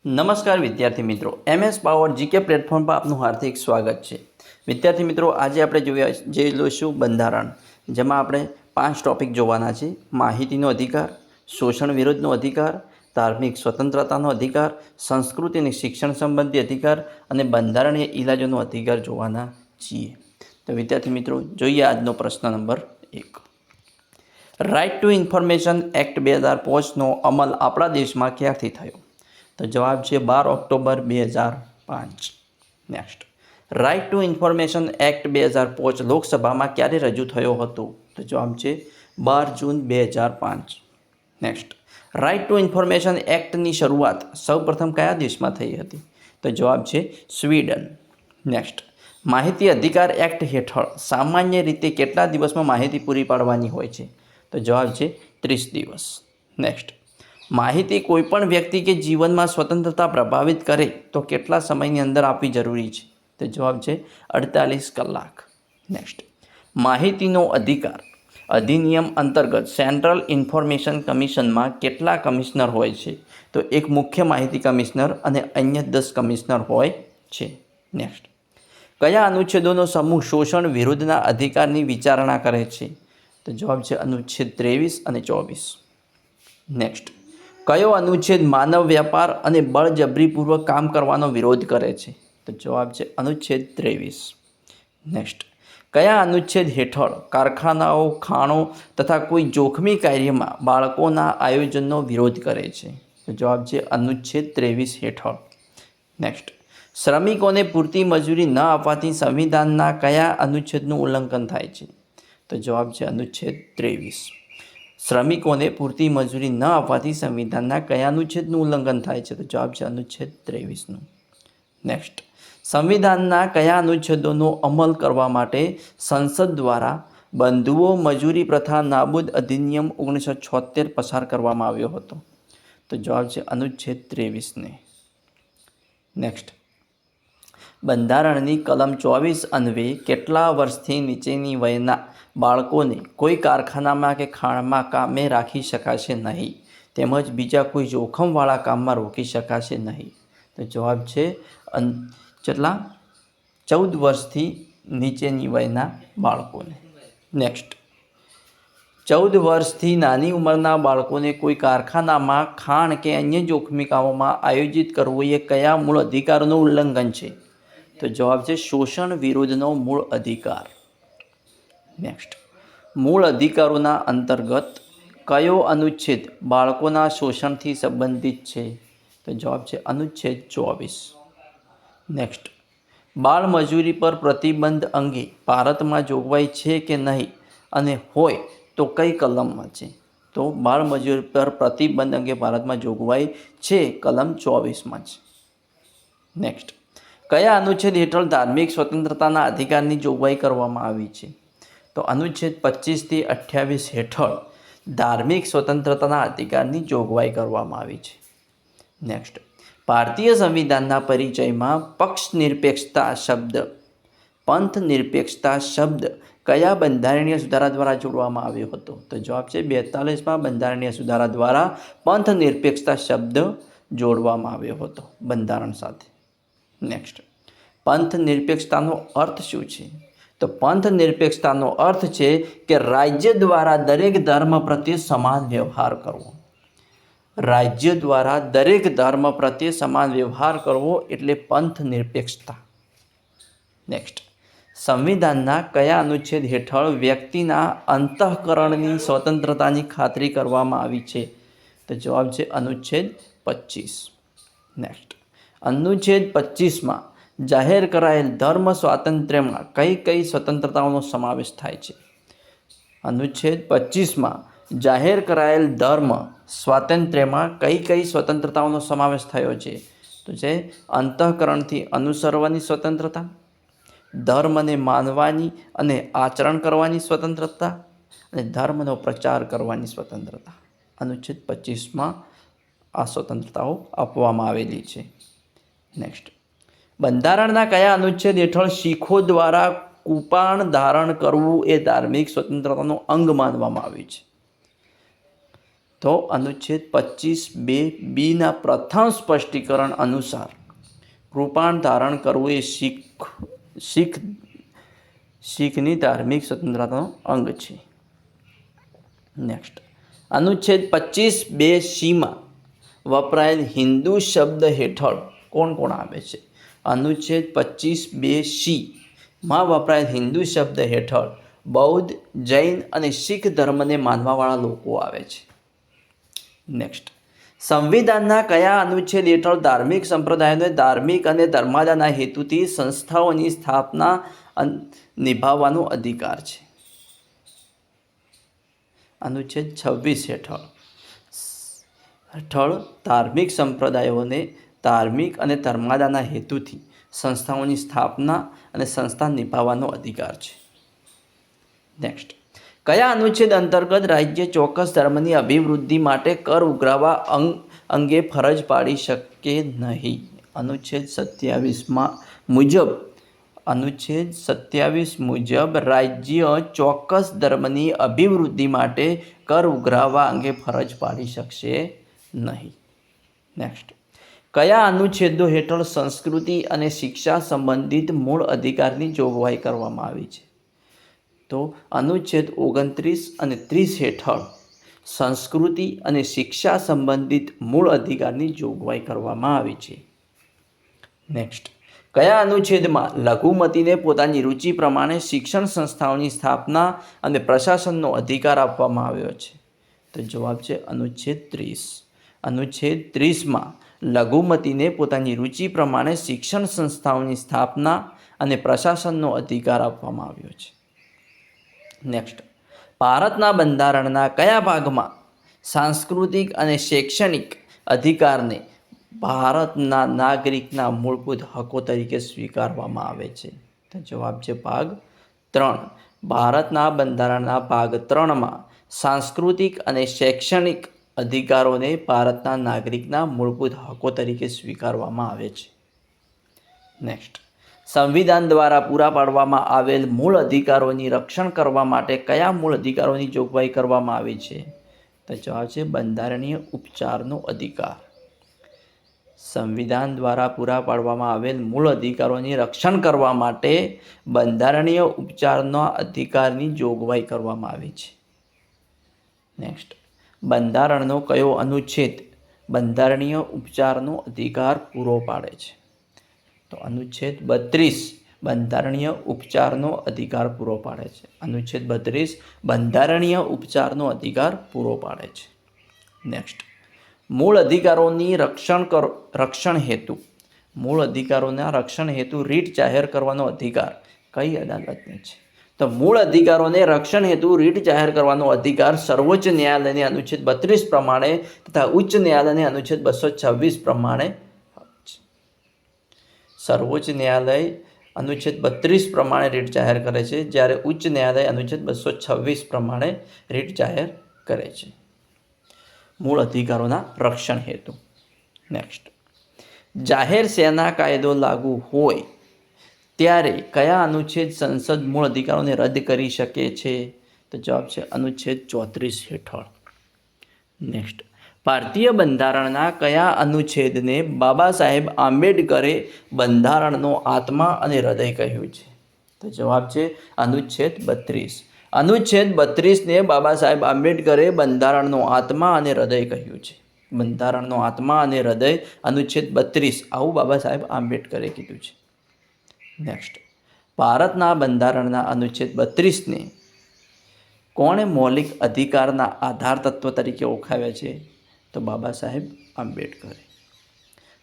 નમસ્કાર વિદ્યાર્થી મિત્રો, MS પાવર જીકે પ્લેટફોર્મ પર આપનું હાર્દિક સ્વાગત છે। વિદ્યાર્થી મિત્રો, આજે આપણે જોઈ લઈશું બંધારણ, જેમાં આપણે 5 ટોપિક જોવાના છે। માહિતીનો અધિકાર, શોષણ વિરુદ્ધનો અધિકાર, ધાર્મિક સ્વતંત્રતાનો અધિકાર, સંસ્કૃતિ અને શિક્ષણ સંબંધી અધિકાર અને બંધારણીય ઇલાજોનો અધિકાર જોવાના છીએ। તો વિદ્યાર્થી મિત્રો, જોઈએ આજનો પ્રશ્ન number 1। Right to information act 2005નો અમલ આપણા દેશમાં ક્યારથી થયો? તો જવાબ છે 12 October 2005। Next, right to information act 2005 લોકસભામાં ક્યારે રજૂ થયો હતો? તો જવાબ છે 12 જૂન 2005। નેક્સ્ટ, રાઇટ ટુ ઇન્ફોર્મેશન એક્ટની શરૂઆત સૌપ્રથમ કયા દેશમાં થઈ હતી? તો જવાબ છે સ્વીડન। નેક્સ્ટ, માહિતી અધિકાર એક્ટ હેઠળ સામાન્ય રીતે કેટલા દિવસમાં માહિતી પૂરી પાડવાની હોય છે? તો જવાબ છે 30 દિવસ। નેક્સ્ટ, માહિતી કોઈપણ વ્યક્તિ કે જીવનમાં સ્વતંત્રતા પ્રભાવિત કરે તો કેટલા સમયની અંદર આપવી જરૂરી છે? તો જવાબ છે 48 કલાક। નેક્સ્ટ, માહિતીનો અધિકાર અધિનિયમ અંતર્ગત સેન્ટ્રલ ઇન્ફોર્મેશન કમિશનમાં કેટલા કમિશનર હોય છે? તો એક મુખ્ય માહિતી કમિશનર અને અન્ય 10 કમિશનર હોય છે। નેક્સ્ટ, કયા અનુચ્છેદોનો સમૂહ શોષણ વિરુદ્ધના અધિકારની વિચારણા કરે છે? તો જવાબ છે અનુચ્છેદ 23 અને 24। નેક્સ્ટ, કયો અનુચ્છેદ માનવ વ્યાપાર અને બળજબરીપૂર્વક કામ કરવાનો વિરોધ કરે છે? તો જવાબ છે અનુચ્છેદ 23। નેક્સ્ટ, કયા અનુચ્છેદ હેઠળ કારખાનાઓ, ખાણો તથા કોઈ જોખમી કાર્યમાં બાળકોના આયોજનનો વિરોધ કરે છે? તો જવાબ છે અનુચ્છેદ 23 હેઠળ। નેક્સ્ટ, શ્રમિકોને પૂરતી મજૂરી ન આપવાથી સંવિધાનના કયા અનુચ્છેદનું ઉલ્લંઘન થાય છે? તો જવાબ છે અનુચ્છેદ 23। શ્રમિકોને પૂરતી મજૂરી ન આપવાથી સંવિધાનના કયા અનુચ્છેદનું ઉલ્લંઘન થાય છે? તો જવાબ છે અનુચ્છેદ 23નું। નેક્સ્ટ, સંવિધાનના કયા અનુચ્છેદોનો અમલ કરવા માટે સંસદ દ્વારા બંધુઓ મજૂરી પ્રથા નાબૂદ અધિનિયમ 1976 પસાર કરવામાં આવ્યો હતો? તો જવાબ છે અનુચ્છેદ 23ને। નેક્સ્ટ, બંધારણની કલમ 24 અન્વયે કેટલા વર્ષથી નીચેની વયના બાળકોને કોઈ કારખાનામાં કે ખાણમાં કામે રાખી શકાશે નહીં, તેમજ બીજા કોઈ જોખમવાળા કામમાં રોકી શકાશે નહીં? તો જવાબ છે કેટલા? 14 વર્ષથી નીચેની વયના બાળકોને। નેક્સ્ટ, 14 વર્ષથી નાની ઉંમરના બાળકોને કોઈ કારખાનામાં ખાણ કે અન્ય જોખમી કામોમાં આયોજિત કરવું એ કયા મૂળ અધિકારનું ઉલ્લંઘન છે? તો જવાબ છે શોષણ વિરુદ્ધનો મૂળ અધિકાર। નેક્સ્ટ, મૂળ અધિકારોના અંતર્ગત કયો અનુચ્છેદ બાળકોના શોષણથી સંબંધિત છે? તો જવાબ છે અનુચ્છેદ 24। નેક્સ્ટ, બાળ મજૂરી પર પ્રતિબંધ અંગે ભારતમાં જોગવાઈ છે કે નહીં, અને હોય તો કઈ કલમમાં છે? તો બાળ મજૂરી પર પ્રતિબંધ અંગે ભારતમાં જોગવાઈ છે કલમ 24માં છે। નેક્સ્ટ, કયા અનુચ્છેદ હેઠળ ધાર્મિક સ્વતંત્રતાના અધિકારની જોગવાઈ કરવામાં આવી છે? તો અનુચ્છેદ 25 થી 28 હેઠળ ધાર્મિક સ્વતંત્રતાના અધિકારની જોગવાઈ કરવામાં આવી છે। નેક્સ્ટ, ભારતીય સંવિધાનના પરિચયમાં પક્ષ નિરપેક્ષતા શબ્દ, પંથ નિરપેક્ષતા શબ્દ કયા બંધારણીય સુધારા દ્વારા જોડવામાં આવ્યો હતો? તો જવાબ છે 42માં બંધારણીય સુધારા દ્વારા પંથ નિરપેક્ષતા શબ્દ જોડવામાં આવ્યો હતો બંધારણ સાથે। નેક્સ્ટ, પંથ નિરપેક્ષતાનો અર્થ શું છે? તો પંથ નિરપેક્ષતાનો અર્થ છે કે રાજ્ય દ્વારા દરેક ધર્મ પ્રત્યે સમાન વ્યવહાર કરવો। રાજ્ય દ્વારા દરેક ધર્મ પ્રત્યે સમાન વ્યવહાર કરવો એટલે પંથ નિરપેક્ષતા। નેક્સ્ટ, સંવિધાનના કયા અનુચ્છેદ હેઠળ વ્યક્તિના અંતઃકરણની સ્વતંત્રતાની ખાતરી કરવામાં આવી છે? તો જવાબ છે અનુચ્છેદ 25। નેક્સ્ટ, અનુચ્છેદ 25માં જાહેર કરાયેલ ધર્મ સ્વાતંત્ર્યમાં કઈ કઈ સ્વતંત્રતાઓનો સમાવેશ થાય છે? અનુચ્છેદ 25માં જાહેર કરાયેલ ધર્મ સ્વાતંત્ર્યમાં કઈ કઈ સ્વતંત્રતાઓનો સમાવેશ થયો છે? તો છે અંતઃકરણથી અનુસરવાની સ્વતંત્રતા, ધર્મને માનવાની અને આચરણ કરવાની સ્વતંત્રતા, અને ધર્મનો પ્રચાર કરવાની સ્વતંત્રતા। અનુચ્છેદ 25માં આ સ્વતંત્રતાઓ આપવામાં આવેલી છે। નેક્સ્ટ, બંધારણના કયા અનુચ્છેદ હેઠળ શીખો દ્વારા કુપાણ ધારણ કરવું એ ધાર્મિક સ્વતંત્રતાનો અંગ માનવામાં આવ્યું છે? તો અનુચ્છેદ 25(2)(b)ના પ્રથમ સ્પષ્ટીકરણ અનુસાર કૃપાણ ધારણ કરવું એ શીખની ધાર્મિક સ્વતંત્રતાનો અંગ છે. નેક્સ્ટ, અનુચ્છેદ 25(2)(c)માં વપરાયેલ હિન્દુ શબ્દ હેઠળ કોણ કોણ આવે છે? અનુચ્છેદ 25(2)(c)માં વપરાયેલ હિન્દુ શબ્દ હેઠળ બૌદ્ધ, જૈન અને શીખ ધર્મને માનવાવાળા લોકો આવે છે. નેક્સ્ટ, સંવિધાનના કયા અનુચ્છેદ હેઠળ ધાર્મિક સંપ્રદાયોને ધાર્મિક અને ધર્માદાના હેતુથી સંસ્થાઓની સ્થાપના નિભાવવાનો અધિકાર છે? અનુચ્છેદ 26 હેઠળ ધાર્મિક સંપ્રદાયોને ધાર્મિક અને ધર્માદાના હેતુથી સંસ્થાઓની સ્થાપના અને સંસ્થા નિભાવવાનો અધિકાર છે. નેક્સ્ટ, કયા અનુચ્છેદ અંતર્ગત રાજ્ય ચોક્કસ ધર્મની અભિવૃદ્ધિ માટે કર ઉઘરાવવા અંગે ફરજ પાડી શકે નહીં? અનુચ્છેદ 27 મુજબ રાજ્ય ચોક્કસ ધર્મની અભિવૃદ્ધિ માટે કર ઉઘરાવવા અંગે ફરજ પાડી શકશે નહીં. નેક્સ્ટ, કયા અનુચ્છેદો હેઠળ સંસ્કૃતિ અને શિક્ષા સંબંધિત મૂળ અધિકારની જોગવાઈ કરવામાં આવી છે? તો અનુચ્છેદ 29 અને 30 હેઠળ સંસ્કૃતિ અને શિક્ષા સંબંધિત મૂળ અધિકારની જોગવાઈ કરવામાં આવી છે. નેક્સ્ટ, કયા અનુચ્છેદમાં લઘુમતીને પોતાની રુચિ પ્રમાણે શિક્ષણ સંસ્થાઓની સ્થાપના અને પ્રશાસનનો અધિકાર આપવામાં આવ્યો છે? તો જવાબ છે અનુચ્છેદ 30. અનુચ્છેદ 30માં લઘુમતીને પોતાની રુચિ પ્રમાણે શિક્ષણ સંસ્થાઓની સ્થાપના અને પ્રશાસનનો અધિકાર આપવામાં આવ્યો છે. નેક્સ્ટ, ભારતના બંધારણના કયા ભાગમાં સાંસ્કૃતિક અને શૈક્ષણિક અધિકારને ભારતના નાગરિકના મૂળભૂત હકો તરીકે સ્વીકારવામાં આવે છે? તો જવાબ છે ભાગ 3. ભારતના બંધારણના ભાગ 3માં સાંસ્કૃતિક અને શૈક્ષણિક અધિકારોને ભારતના નાગરિકના મૂળભૂત હકો તરીકે સ્વીકારવામાં આવે છે. નેક્સ્ટ, સંવિધાન દ્વારા પૂરા પાડવામાં આવેલ મૂળ અધિકારોની રક્ષણ કરવા માટે કયા મૂળ અધિકારોની જોગવાઈ કરવામાં આવી છે? તો જવાબ છે બંધારણીય ઉપચારનો અધિકાર. સંવિધાન દ્વારા પૂરા પાડવામાં આવેલ મૂળ અધિકારોની રક્ષણ કરવા માટે બંધારણીય ઉપચારના અધિકારની જોગવાઈ કરવામાં આવી છે. નેક્સ્ટ, બંધારણનો કયો અનુચ્છેદ બંધારણીય ઉપચારનો અધિકાર પૂરો પાડે છે? તો અનુચ્છેદ 32 બંધારણીય ઉપચારનો અધિકાર પૂરો પાડે છે. અનુચ્છેદ 32 બંધારણીય ઉપચારનો અધિકાર પૂરો પાડે છે. નેક્સ્ટ, મૂળ અધિકારોની મૂળ અધિકારોના રક્ષણ હેતુ રીટ જાહેર કરવાનો અધિકાર કઈ અદાલતને છે? તો મૂળ અધિકારોને રક્ષણ હેતુ રીટ જાહેર કરવાનો અધિકાર સર્વોચ્ચ ન્યાયાલયને અનુચ્છેદ 32 પ્રમાણે તથા ઉચ્ચ ન્યાયાલયને અનુચ્છેદ 226 પ્રમાણે સર્વોચ્ચ ન્યાયાલય અનુચ્છેદ 32 પ્રમાણે રીટ જાહેર કરે છે, જ્યારે ઉચ્ચ ન્યાયાલય અનુચ્છેદ 226 પ્રમાણે રીટ જાહેર કરે છે મૂળ અધિકારોના રક્ષણ હેતુ. નેક્સ્ટ, જાહેર સેના કાયદો લાગુ હોય ત્યારે કયા અનુચ્છેદ સંસદ મૂળ અધિકારોને રદ કરી શકે છે? તો જવાબ છે અનુચ્છેદ 34 હેઠળ. નેક્સ્ટ, ભારતીય બંધારણના કયા અનુચ્છેદને બાબા સાહેબ આંબેડકરે બંધારણનો આત્મા અને હૃદય કહ્યું છે? તો જવાબ છે અનુચ્છેદ 32. અનુચ્છેદ 32ને બાબા સાહેબ આંબેડકરે બંધારણનો આત્મા અને હૃદય કહ્યું છે. બંધારણનો આત્મા અને હૃદય અનુચ્છેદ 32 આવું બાબા સાહેબ આંબેડકરે કીધું છે. નેક્સ્ટ, ભારતના બંધારણના અનુચ્છેદ 32ને કોણે મૌલિક અધિકારના આધાર તત્વ તરીકે ઓળખાવ્યા છે? તો બાબા સાહેબ આંબેડકરે.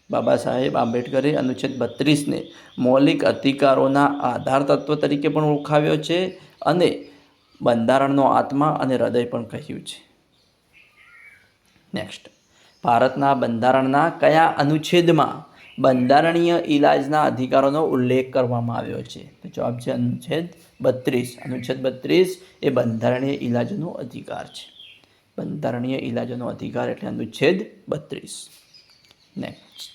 બાબા સાહેબ આંબેડકરે અનુચ્છેદ 32ને મૌલિક અધિકારોના આધાર તત્વ તરીકે પણ ઓળખાવ્યો છે અને બંધારણનો આત્મા અને હૃદય પણ કહ્યું છે. નેક્સ્ટ, ભારતના બંધારણના કયા અનુચ્છેદમાં બંધારણીય ઇલાજના અધિકારોનો ઉલ્લેખ કરવામાં આવ્યો છે? તો જવાબ છે અનુચ્છેદ 32. અનુચ્છેદ 32 એ બંધારણીય ઇલાજનો અધિકાર છે. બંધારણીય ઇલાજનો અધિકાર એટલે અનુચ્છેદ 32. નેક્સ્ટ,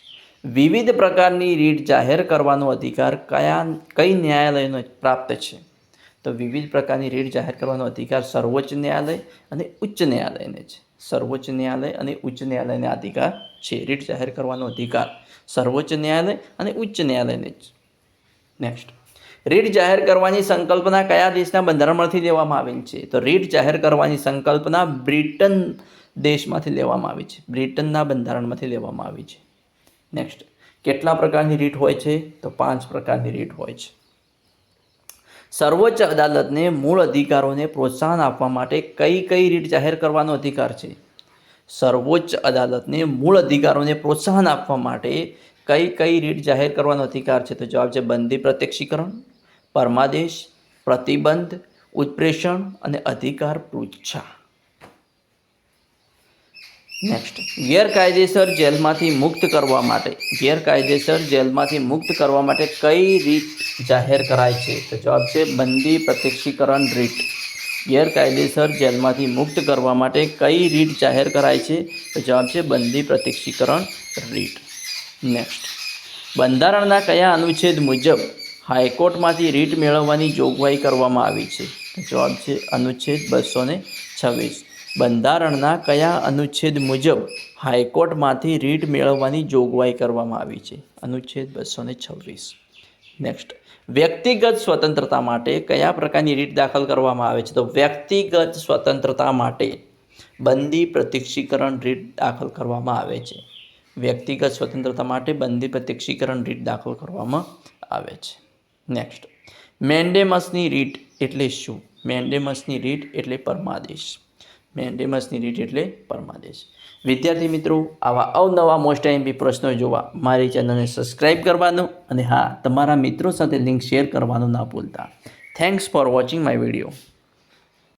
વિવિધ પ્રકારની રીટ જાહેર કરવાનો અધિકાર કઈ ન્યાયાલયનો પ્રાપ્ત છે? તો વિવિધ પ્રકારની રીટ જાહેર કરવાનો અધિકાર સર્વોચ્ચ ન્યાયાલય અને ઉચ્ચ ન્યાયાલયને છે. સર્વોચ્ચ ન્યાયાલય અને ઉચ્ચ ન્યાયાલયને અધિકાર છે. રીટ જાહેર કરવાનો અધિકાર સર્વોચ્ચ ન્યાયાલય અને ઉચ્ચ ન્યાયાલયને જ. નેક્સ્ટ, રીટ જાહેર કરવાની સંકલ્પના કયા દેશના બંધારણમાંથી લેવામાં આવેલ છે? તો રીટ જાહેર કરવાની સંકલ્પના બ્રિટન દેશમાંથી લેવામાં આવી છે. બ્રિટનના બંધારણમાંથી લેવામાં આવી છે. નેક્સ્ટ, કેટલા પ્રકારની રીટ હોય છે? તો 5 પ્રકારની રીટ હોય છે. સર્વોચ્ચ અદાલતને મૂળ અધિકારોને પ્રોત્સાહન આપવા માટે કઈ રીટ જાહેર કરવાનો અધિકાર છે? સર્વોચ્ચ અદાલતને મૂળ અધિકારોને પ્રોત્સાહન આપવા માટે કઈ રીટ જાહેર કરવાનો અધિકાર છે? તો જવાબ છે બંધી પ્રત્યક્ષીકરણ, પરમાદેશ, પ્રતિબંધ, ઉત્પ્રેષણ અને અધિકાર પૃચ્છા. નેક્સ્ટ, ગેરકાયદેસર જેલમાંથી મુક્ત કરવા માટે કઈ રીટ જાહેર કરાય છે? તો જવાબ છે બંધી પ્રત્યક્ષીકરણ રીટ. ગેરકાયદેસર જેલમાંથી મુક્ત કરવા માટે કઈ રીટ જાહેર કરાય છે? તો જવાબ છે બંધી પ્રત્યક્ષીકરણ રીટ. નેક્સ્ટ, બંધારણના કયા અનુચ્છેદ મુજબ હાઈકોર્ટમાંથી રીટ મેળવવાની જોગવાઈ કરવામાં આવી છે? તો જવાબ છે અનુચ્છેદ 226. બંધારણના કયા અનુચ્છેદ મુજબ હાઈકોર્ટમાંથી રીટ મેળવવાની જોગવાઈ કરવામાં આવી છે? અનુચ્છેદ 226. નેક્સ્ટ, વ્યક્તિગત સ્વતંત્રતા માટે કયા પ્રકારની રીટ દાખલ કરવામાં આવે છે? તો વ્યક્તિગત સ્વતંત્રતા માટે બંધી પ્રત્યક્ષીકરણ રીટ દાખલ કરવામાં આવે છે. વ્યક્તિગત સ્વતંત્રતા માટે બંધી પ્રત્યક્ષીકરણ રીટ દાખલ કરવામાં આવે છે. નેક્સ્ટ, મેન્ડેમસની રીટ એટલે શું? મેન્ડેમસની રીટ એટલે પરમાદેશ. મેન્ડેમસની રીટ એટલે પરમાદેશ. વિદ્યાર્થી મિત્રો, આવા અવનવા મોસ્ટ આઈએમપી પ્રશ્નો જોવા મારી ચેનલને સબસ્ક્રાઈબ કરવાનું અને હા, તમારા મિત્રો સાથે લિંક શેર કરવાનું ના ભૂલતા. Thanks for watching my video.